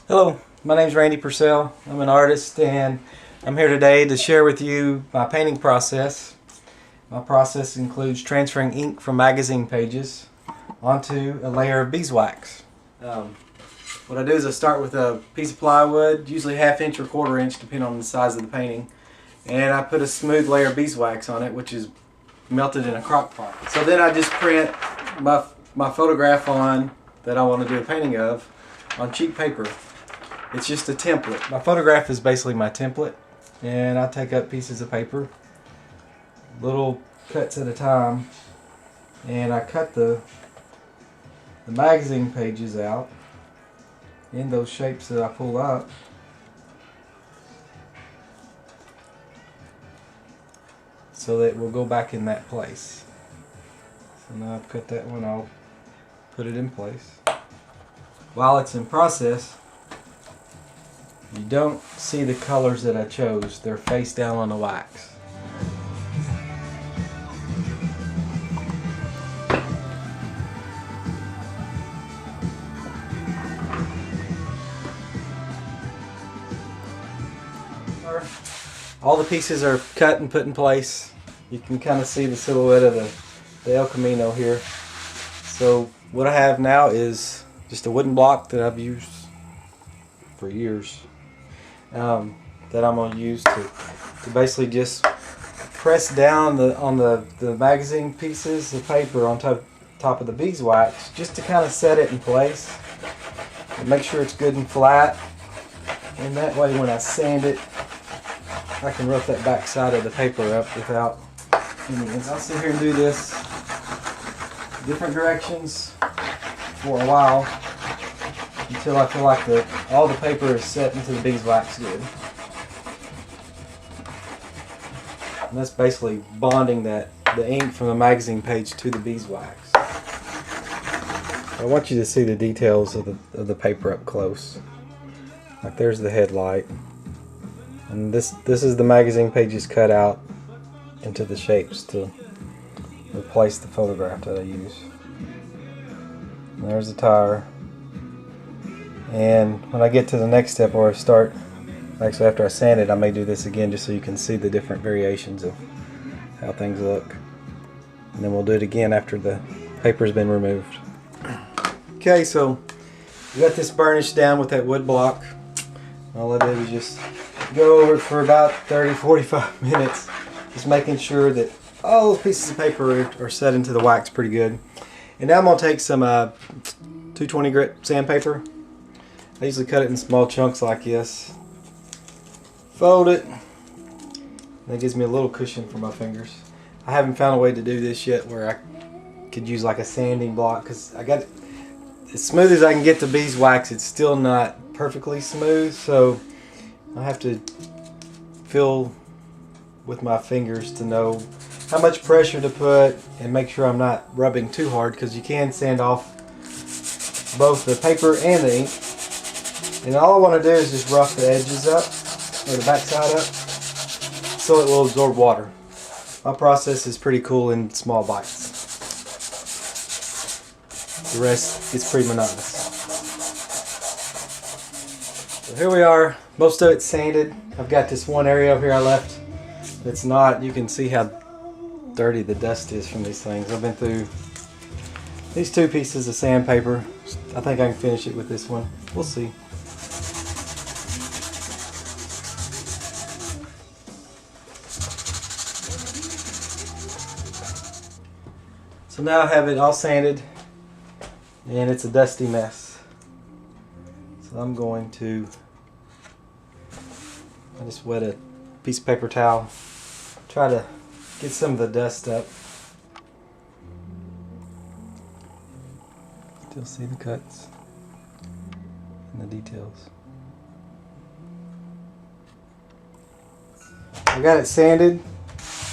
Hello, my name is Randy Purcell. I'm an artist and I'm here today to share with you my painting process. My process includes transferring ink from magazine pages onto a layer of beeswax. What I do is I start with a piece of plywood, usually 1/2 inch or 1/4 inch depending on the size of the painting, and I put a smooth layer of beeswax on it, which is melted in a crock pot. So then I just print my photograph on that I want to do a painting of on cheap paper. It's just a template. My photograph is basically my template, and I take up pieces of paper, little cuts at a time, and I cut the magazine pages out in those shapes that I pull out. So that it will go back in that place. So now I've cut that one, I'll put it in place. While it's in process, you don't see the colors that I chose. They're face down on the wax. All the pieces are cut and put in place. You can kind of see the silhouette of the El Camino here. So what I have now is just a wooden block that I've used for years. That I'm going to use to basically just press down on the magazine pieces of paper on top of the beeswax, just to kind of set it in place and make sure it's good and flat, and that way when I sand it I can rough that back side of the paper up without any. I'll sit here and do this different directions for a while until I feel like all the paper is set into the beeswax good. And that's basically bonding the ink from the magazine page to the beeswax. I want you to see the details of the paper up close. Like there's the headlight, and this is the magazine pages cut out into the shapes to replace the photograph that I use. And there's the tire. And when I get to the next step where I start, actually after I sand it, I may do this again just so you can see the different variations of how things look. And then we'll do it again after the paper's been removed. Okay, so we got this burnished down with that wood block. All I did was just go over it for about 30-45 minutes, just making sure that all those pieces of paper are set into the wax pretty good. And now I'm going to take some 220 grit sandpaper. I usually cut it in small chunks like this. Fold it. That gives me a little cushion for my fingers. I haven't found a way to do this yet where I could use like a sanding block, because I got it as smooth as I can get the beeswax. It's still not perfectly smooth, so I have to feel with my fingers to know how much pressure to put and make sure I'm not rubbing too hard, because you can sand off both the paper and the ink. And all I want to do is just rough the edges up, or the back side up, so it will absorb water. My process is pretty cool in small bites. The rest is pretty monotonous. So here we are, most of it's sanded. I've got this one area over here I left that's not. You can see how dirty the dust is from these things. I've been through these 2 pieces of sandpaper. I think I can finish it with this one. We'll see. So now I have it all sanded, and it's a dusty mess. So I'm going to, I just wet a piece of paper towel, try to get some of the dust up. Still see the cuts and the details. I got it sanded,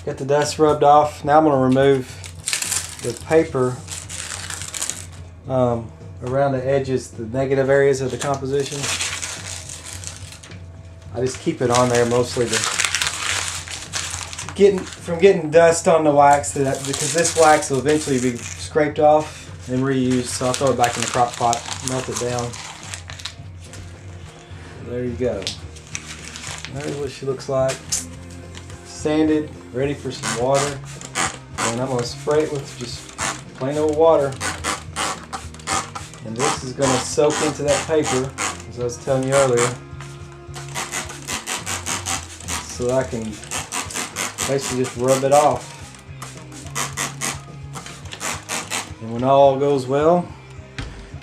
got the dust rubbed off. Now I'm going to remove the paper around the edges, the negative areas of the composition. I just keep it on there mostly from getting dust on the wax, because this wax will eventually be scraped off and reused. So I'll throw it back in the crock pot, melt it down. there you go. There's what she looks like. Sanded, ready for some water. And I'm going to spray it with just plain old water. And this is going to soak into that paper, as I was telling you earlier. So I can basically just rub it off. And when all goes well,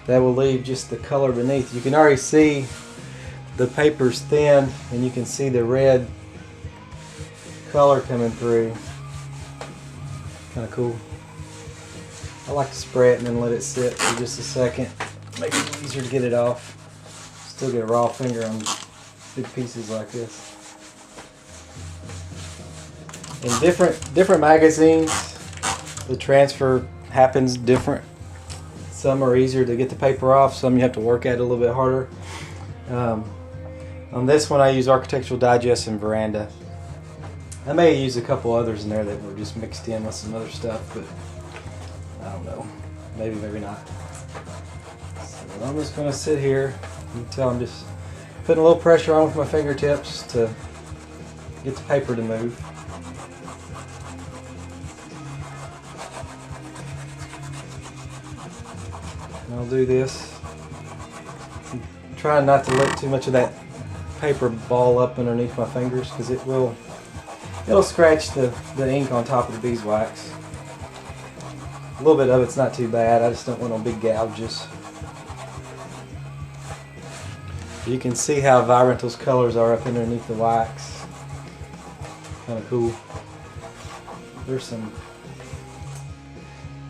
that will leave just the color beneath. You can already see the paper's thin, and you can see the red color coming through. Kind of cool. I like to spray it and then let it sit for just a second. Make it easier to get it off. Still get a raw finger on big pieces like this. In different magazines, the transfer happens different. Some are easier to get the paper off, some you have to work at it a little bit harder. On this one I use Architectural Digest and Veranda. I may use a couple others in there that were just mixed in with some other stuff, but I don't know. Maybe, maybe not. So I'm just going to sit here until I'm just putting a little pressure on with my fingertips to get the paper to move. And I'll do this. I'm trying not to let too much of that paper ball up underneath my fingers, because it'll scratch the ink on top of the beeswax. A little bit of it's not too bad. I just don't want no big gouges. You can see how vibrant those colors are up underneath the wax. Kind of cool. There's some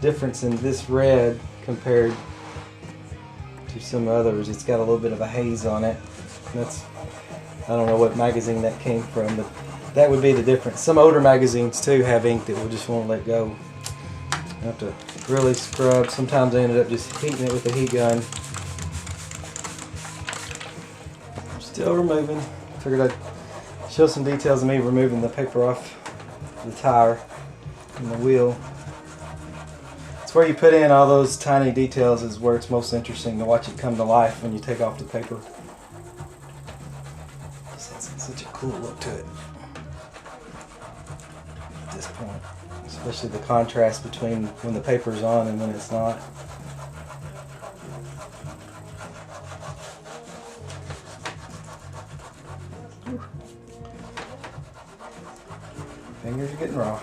difference in this red compared to some others. It's got a little bit of a haze on it. I don't know what magazine that came from, but that would be the difference. Some older magazines too have ink that will just won't let go. You have to really scrub. Sometimes I ended up just heating it with a heat gun. I'm still removing. Figured I'd show some details of me removing the paper off the tire and the wheel. It's where you put in all those tiny details is where it's most interesting to watch it come to life when you take off the paper. Such a cool look to it at this point, especially the contrast between when the paper's on and when it's not. Fingers are getting raw.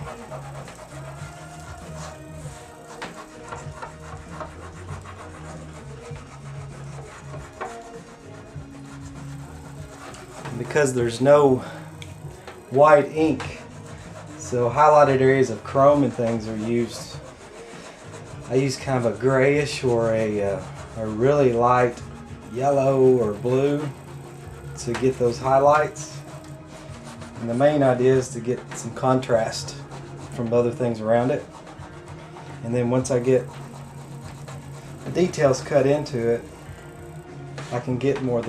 Because there's no white ink, so highlighted areas of chrome and things are used. I use kind of a grayish or a really light yellow or blue to get those highlights. And the main idea is to get some contrast from the other things around it. And then once I get the details cut into it, I can get more of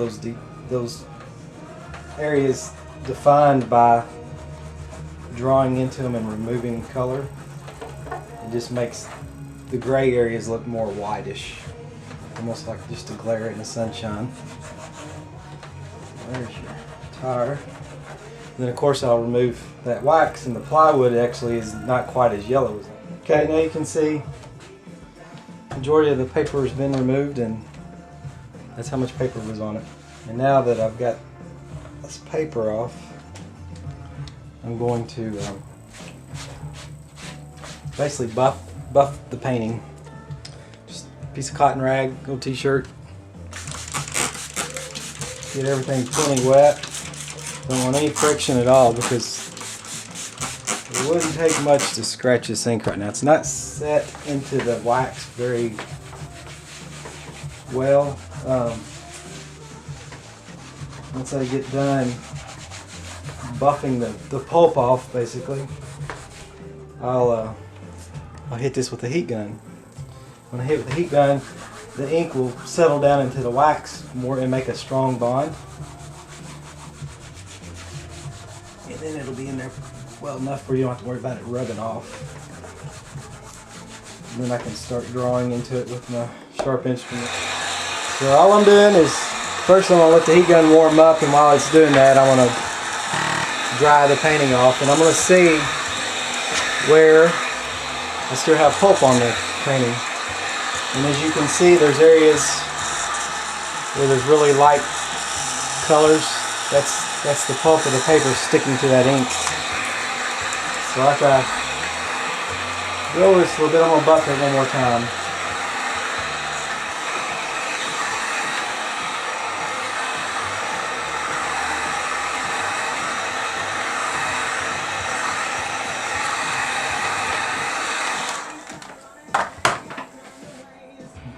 those areas defined by drawing into them and removing color. It just makes the gray areas look more whitish, almost like just a glare in the sunshine. There's your tire. And then of course I'll remove that wax, and the plywood actually is not quite as yellow as that. Okay, now you can see the majority of the paper has been removed, and that's how much paper was on it. And now that I've got this paper off, I'm going to basically buff the painting. Just a piece of cotton rag, old t-shirt. Get everything plenty wet. Don't want any friction at all, because it wouldn't take much to scratch this ink right now. It's not set into the wax very well. Once I get done buffing the pulp off, basically, I'll hit this with the heat gun. When I hit with the heat gun, the ink will settle down into the wax more and make a strong bond. And then it'll be in there well enough where you don't have to worry about it rubbing off. And then I can start drawing into it with my sharp instrument. So all I'm doing is First I'm going to let the heat gun warm up, and while it's doing that I'm going to dry the painting off, and I'm going to see where I still have pulp on the painting. And as you can see, there's areas where there's really light colors. That's the pulp of the paper sticking to that ink. So after I roll this a little bit, I'm going to buff it one more time.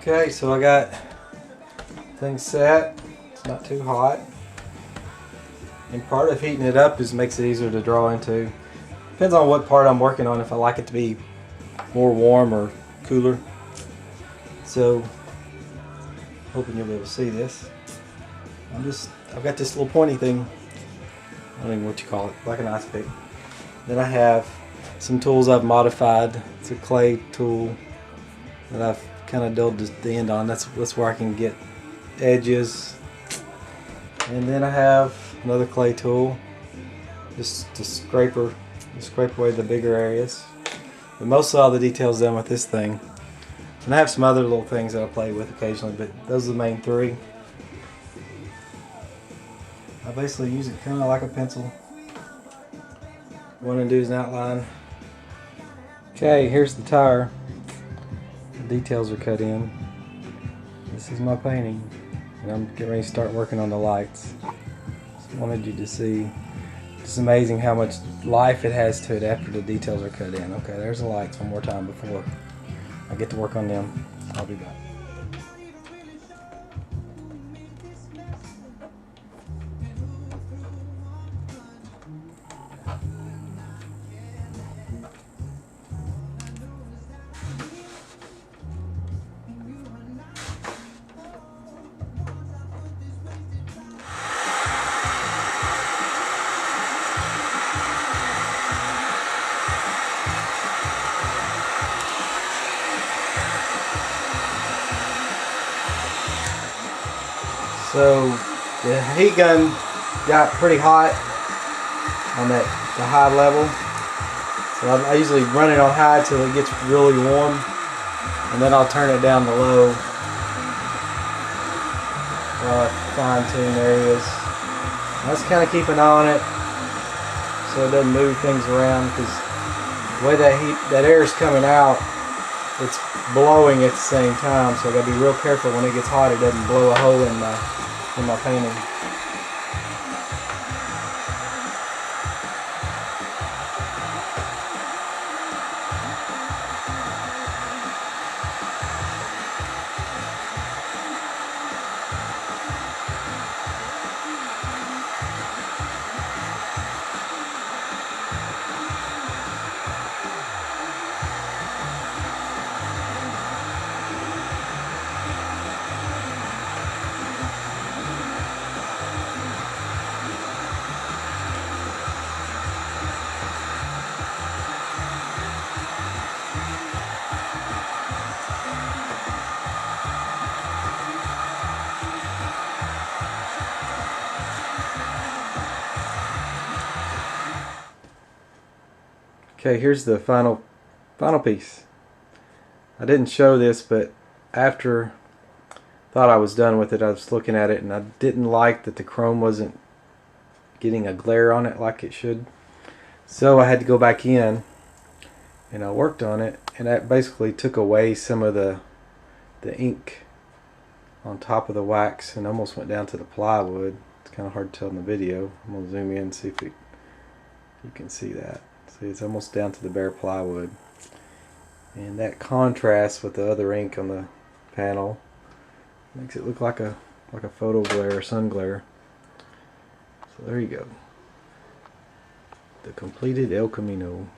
Okay, so I got things set. It's not too hot. And part of heating it up makes it easier to draw into. Depends on what part I'm working on, if I like it to be more warm or cooler. So, hoping you'll be able to see this. I've got this little pointy thing. I don't even know what you call it, like an ice pick. Then I have some tools I've modified. It's a clay tool that I've kind of dulled the end on. That's where I can get edges. And then I have another clay tool, just to scrape away the bigger areas. But most of all the details done with this thing. And I have some other little things that I play with occasionally, but those are the main three. I basically use it kind of like a pencil. What I'm going to do is an outline. Okay, here's the tire. The details are cut in. This is my painting, and I'm getting ready to start working on the lights. Just wanted you to see. It's amazing how much life it has to it after the details are cut in. Okay, there's the lights one more time before I get to work on them. I'll be back. So the heat gun got pretty hot on the high level. So I usually run it on high till it gets really warm, and then I'll turn it down to low while I fine tune areas. I just kind of keep an eye on it so it doesn't move things around, because the way that air is coming out, it's blowing at the same time. So I gotta be real careful when it gets hot it doesn't blow a hole in my painting. Okay, here's the final piece. I didn't show this, but after thought I was done with it, I was looking at it and I didn't like that the chrome wasn't getting a glare on it like it should. So I had to go back in and I worked on it, and that basically took away some of the ink on top of the wax and almost went down to the plywood. It's kind of hard to tell in the video. I'm going to zoom in and see if you can see that. See, it's almost down to the bare plywood, and that contrast with the other ink on the panel makes it look like a photo glare or sun glare. So there you go, the completed El Camino.